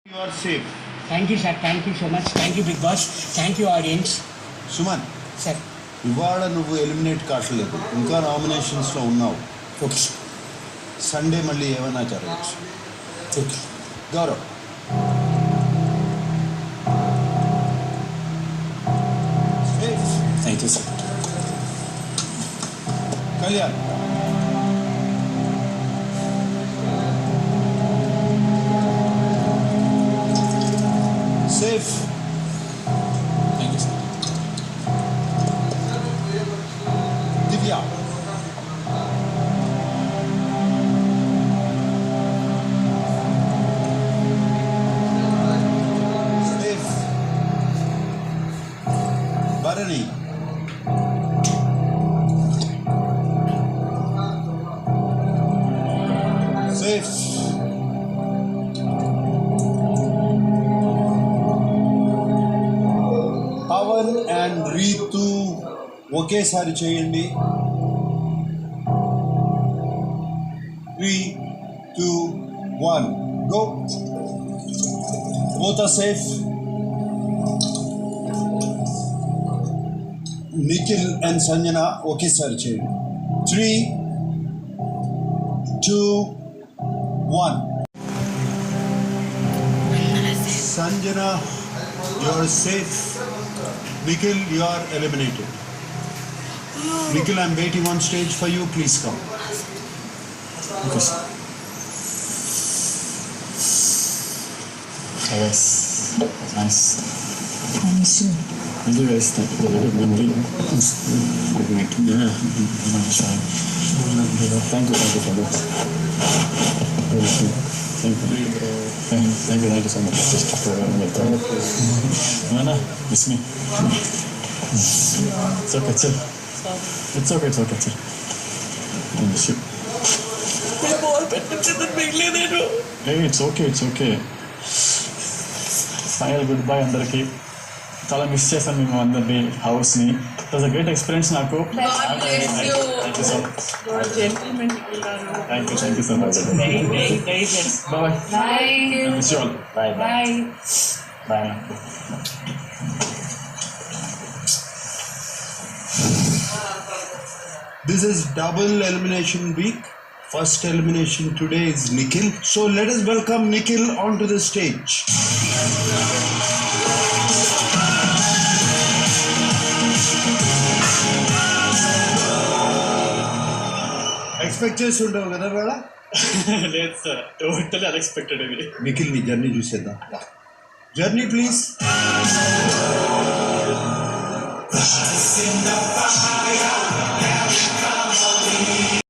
You are safe. Thank you, sir. Thank you so much. Thank you, Big Boss. Thank you, audience. Suman, Sir. ఇవాళ నువ్వు eliminate కావట్లేదు, ఇంకా నామినేషన్స్లో ఉన్నావు. Okay. Sunday మళ్ళీ ఏమైనా జరగచ్చు. Okay. Gaurav, Thank you, sir. Kalyan, safe, Thank you, sir. Divya, safe, Bharani, safe, Pavan and Ritu ఒకేసారి చేయండి. 3, 2, 1 go. Both are safe. Nikhil and Sanjana ఒకేసారి చేయండి. 3, 2, 1. Sanjana, you are safe. Nikhil, you are eliminated. Nikhil, I'm waiting on stage for you. Please come. Okay, sir. Yes, nice. I miss you. Thank you guys. Thank you. Good meeting. Good meeting. Yeah. Thank you for that. Thank you so much. Just for Mana, miss me. It's okay, chill. It's okay, chill. I miss you. Hey, it's okay. Final goodbye అందరికి. చాలా miss చేశాను మేము అందరినీ, హౌస్ని. It was a great experience నాకు. Thank you so much. Thank you so much. Bye. Miss you all. Bye. This is double elimination week. First elimination today is Nikhil. So let us welcome Nikhil onto the stage. Expect చేసి ఉంటావు కదా వేళ. లేదు sir, totally unexpected ఇది. నిఖిల్ నీ journey చూసేద్దాం. Journey please.